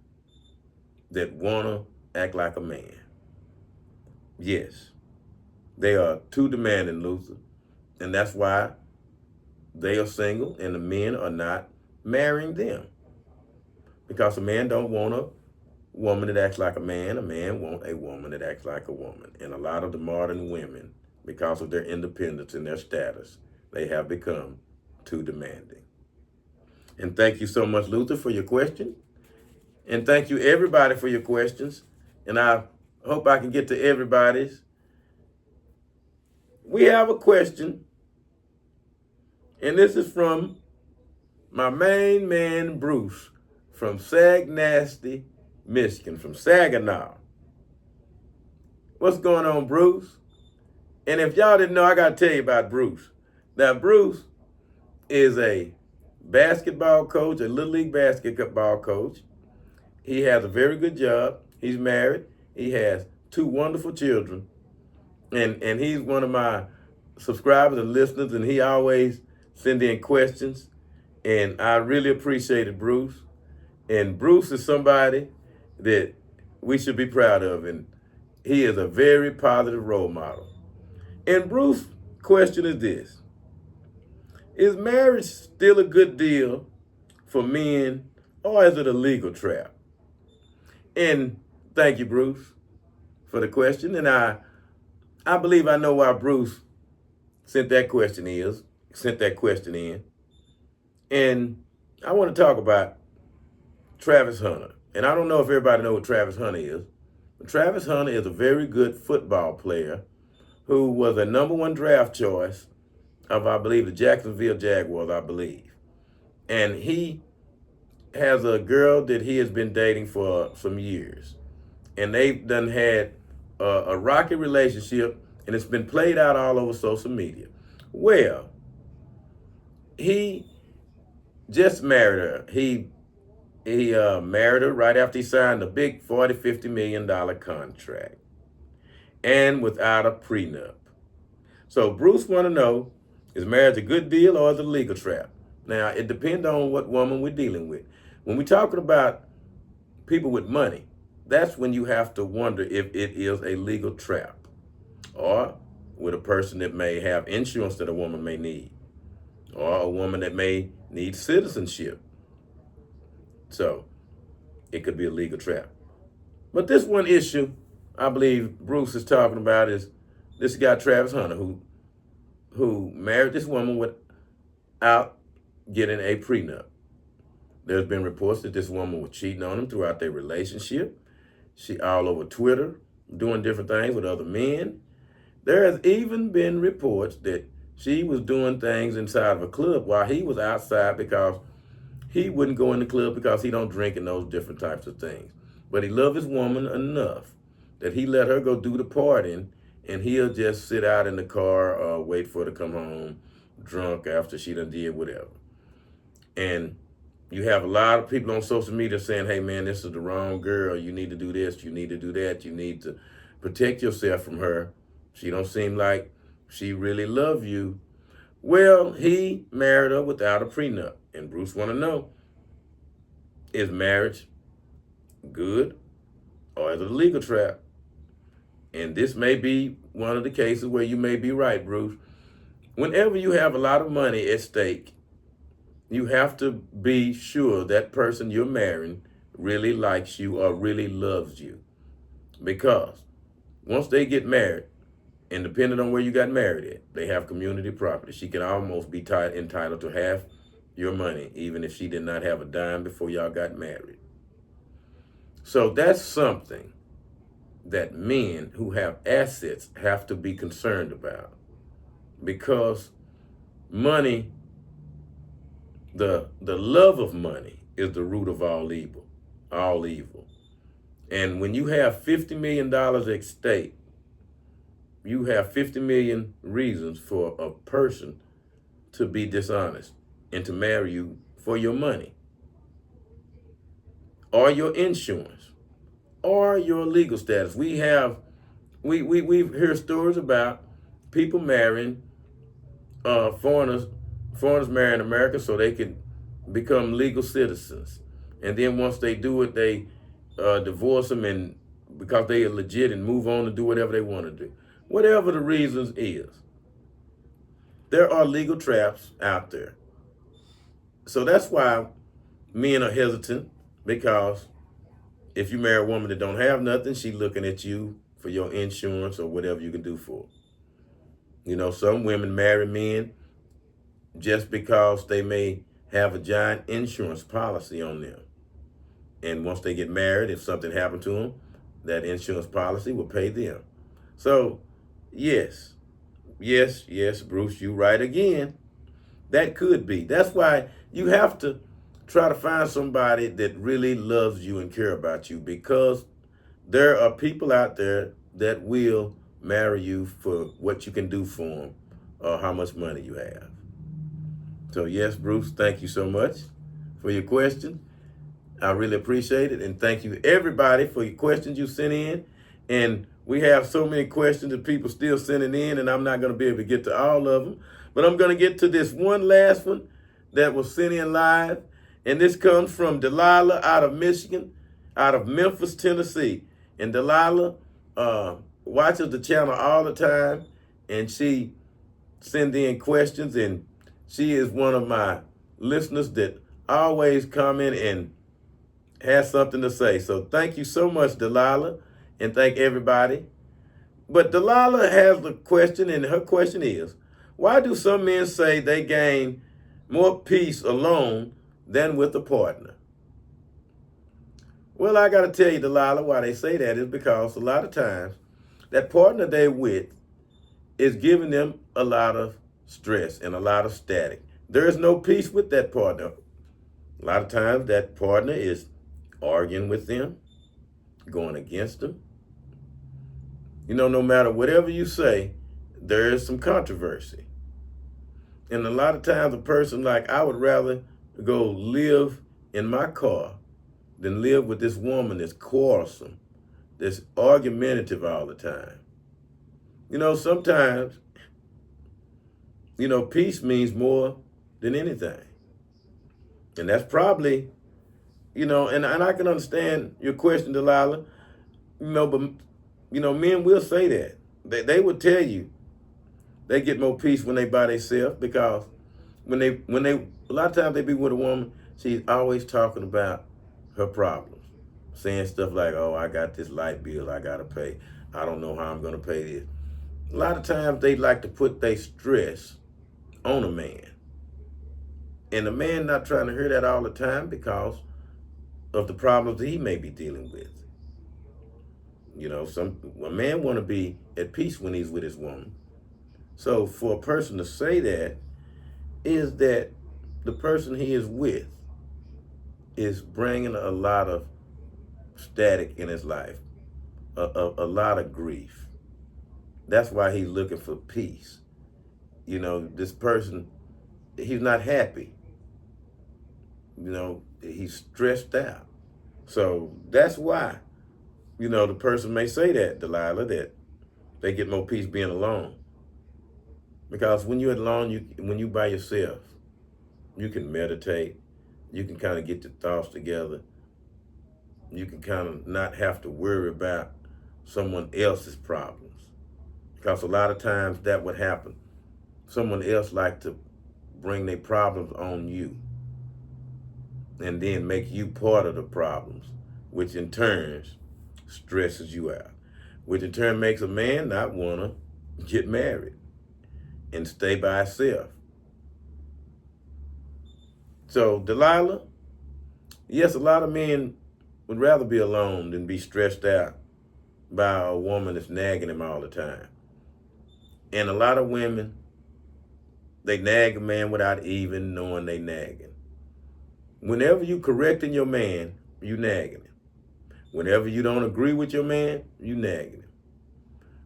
that want to act like a man. Yes, they are too demanding, Luther, and that's why they are single and the men are not marrying them. Because a man don't want a woman that acts like a man want a woman that acts like a woman. And a lot of the modern women, because of their independence and their status, they have become too demanding. And thank you so much, Luther, for your question. And thank you, everybody, for your questions. And I hope I can get to everybody's. We have a question, and this is from my main man, Bruce, from Sagnasty, Michigan, from Saginaw. What's going on, Bruce? And if y'all didn't know, I got to tell you about Bruce. Now, Bruce is a basketball coach, a Little League basketball coach. He has a very good job. He's married. He has 2 wonderful children. And he's one of my subscribers and listeners, and he always sends in questions. And I really appreciate it, Bruce. And Bruce is somebody that we should be proud of. And he is a very positive role model. And Bruce's question is this: is marriage still a good deal for men, or is it a legal trap? And thank you, Bruce, for the question. And I believe I know why Bruce sent that question in. And I want to talk about Travis Hunter. And I don't know if everybody knows what Travis Hunter is, but Travis Hunter is a very good football player who was a #1 draft choice of, I believe, the Jacksonville Jaguars, I believe. And he has a girl that he has been dating for some years. And they've done had a rocky relationship, and it's been played out all over social media. Well, he just married her. He married her right after he signed a big $40-50 million contract, and without a prenup. So Bruce want to know, is marriage a good deal or is it a legal trap? Now, it depends on what woman we're dealing with. When we're talking about people with money, that's when you have to wonder if it is a legal trap, or with a person that may have insurance that a woman may need, or a woman that may need citizenship. So it could be a legal trap. But this one issue I believe Bruce is talking about is this guy, Travis Hunter, who married this woman without getting a prenup. There's been reports that this woman was cheating on him throughout their relationship. She all over Twitter, doing different things with other men. There has even been reports that she was doing things inside of a club while he was outside, because he wouldn't go in the club because he don't drink and those different types of things. But he loved his woman enough that he let her go do the partying, and he'll just sit out in the car or wait for her to come home drunk after she done did whatever. And you have a lot of people on social media saying, hey man, this is the wrong girl. You need to do this, you need to do that. You need to protect yourself from her. She don't seem like she really love you. Well, he married her without a prenup. And Bruce want to know, is marriage good or is it a legal trap? And this may be one of the cases where you may be right, Bruce. Whenever you have a lot of money at stake, you have to be sure that person you're marrying really likes you or really loves you. Because once they get married, and depending on where you got married at, they have community property. She can almost be entitled to half your money, even if she did not have a dime before y'all got married. So that's something that men who have assets have to be concerned about, because money, the love of money is the root of all evil, all evil. And when you have $50 million at stake, you have 50 million reasons for a person to be dishonest and to marry you for your money, or your insurance, or your legal status. We hear stories about people marrying foreigners marrying Americans so they can become legal citizens. And then once they do it, they divorce them and because they are legit and move on and do whatever they want to do. Whatever the reasons is, there are legal traps out there. So that's why men are hesitant, because if you marry a woman that don't have nothing, she looking at you for your insurance or whatever you can do for her. You know, some women marry men just because they may have a giant insurance policy on them. And once they get married, if something happened to them, that insurance policy will pay them. So, yes, Bruce, you right again. That could be. That's why you have to try to find somebody that really loves you and care about you, because there are people out there that will marry you for what you can do for them or how much money you have. So yes, Bruce, thank you so much for your question. I really appreciate it. And thank you everybody for your questions you sent in. And we have so many questions that people still sending in, and I'm not going to be able to get to all of them. But I'm going to get to this one last one that was sent in live. And this comes from Delilah out of Michigan, out of Memphis, Tennessee. And Delilah watches the channel all the time, and she sends in questions, and she is one of my listeners that always comment and has something to say. So thank you so much, Delilah, and thank everybody. But Delilah has a question, and her question is, why do some men say they gain more peace alone than with a partner? Well, I got to tell you, Delilah, why they say that is because a lot of times that partner they with is giving them a lot of stress and a lot of static. There is no peace with that partner. A lot of times that partner is arguing with them, going against them. You know, no matter whatever you say, there is some controversy. And a lot of times a person like, I would rather go live in my car than live with this woman that's quarrelsome, that's argumentative all the time. You know, sometimes, you know, peace means more than anything. And that's probably, you know, and I can understand your question, Delilah, you know, but, you know, men will say that. They would tell you they get more peace when they by themselves, because when they, a lot of times they be with a woman, she's always talking about her problems, saying stuff like, oh, I got this light bill I got to pay. I don't know how I'm going to pay this. A lot of times they like to put their stress on a man. And the man not trying to hear that all the time because of the problems that he may be dealing with. You know, a man want to be at peace when he's with his woman. So for a person to say that is that the person he is with is bringing a lot of static in his life, a lot of grief. That's why he's looking for peace. You know, this person, he's not happy. You know, he's stressed out. So that's why, you know, the person may say that, Delilah, that they get more peace being alone. Because when you're alone, when you by yourself, you can meditate. You can kind of get your thoughts together. You can kind of not have to worry about someone else's problems. Because a lot of times that would happen. Someone else like to bring their problems on you and then make you part of the problems, which in turn stresses you out, which in turn makes a man not want to get married and stay by himself. So, Delilah, yes, a lot of men would rather be alone than be stressed out by a woman that's nagging him all the time. And a lot of women, they nag a man without even knowing they nagging. Whenever you correcting your man, you nagging him. Whenever you don't agree with your man, you nagging him.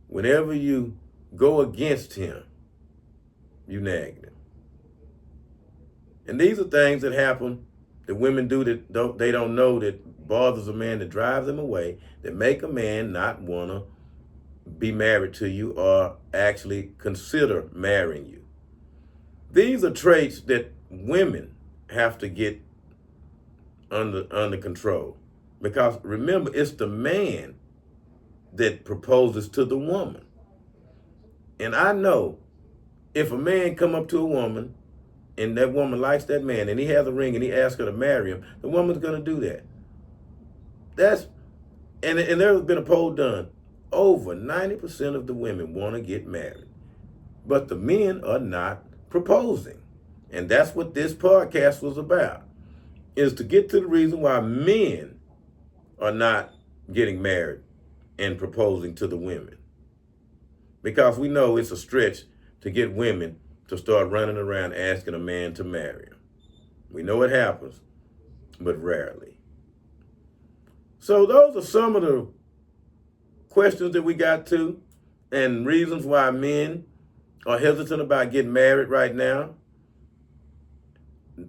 Whenever you go against him, you nagging him. And these are things that happen that women do that they don't know that bothers a man, that drives them away, that make a man not want to be married to you or actually consider marrying you. These are traits that women have to get under control. Because remember, it's the man that proposes to the woman. And I know if a man come up to a woman and that woman likes that man and he has a ring and he asks her to marry him, the woman's going to do that. And there's been a poll done. Over 90% of the women want to get married, but the men are not proposing. And that's what this podcast was about, is to get to the reason why men are not getting married and proposing to the women. Because we know it's a stretch to get women to start running around asking a man to marry them. We know it happens, but rarely. So those are some of the questions that we got to and reasons why men are hesitant about getting married right now.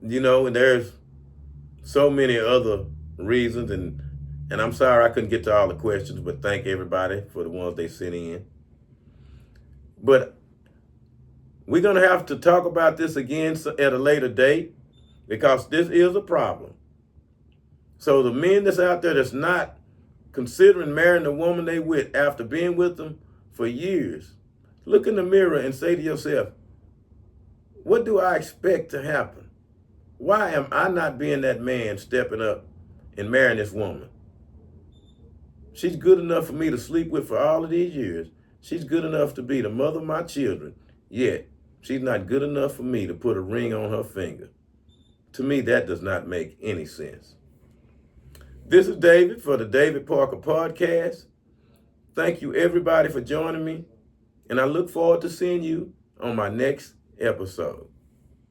You know, and there's so many other reasons, and I'm sorry I couldn't get to all the questions, but thank everybody for the ones they sent in. But we're going to have to talk about this again at a later date, because this is a problem. So the men that's out there that's not considering marrying the woman they with after being with them for years, look in the mirror and say to yourself, what do I expect to happen? Why am I not being that man stepping up and marrying this woman? She's good enough for me to sleep with for all of these years. She's good enough to be the mother of my children. Yet, she's not good enough for me to put a ring on her finger. To me, that does not make any sense. This is David for the David Parker Podcast. Thank you, everybody, for joining me. And I look forward to seeing you on my next episode.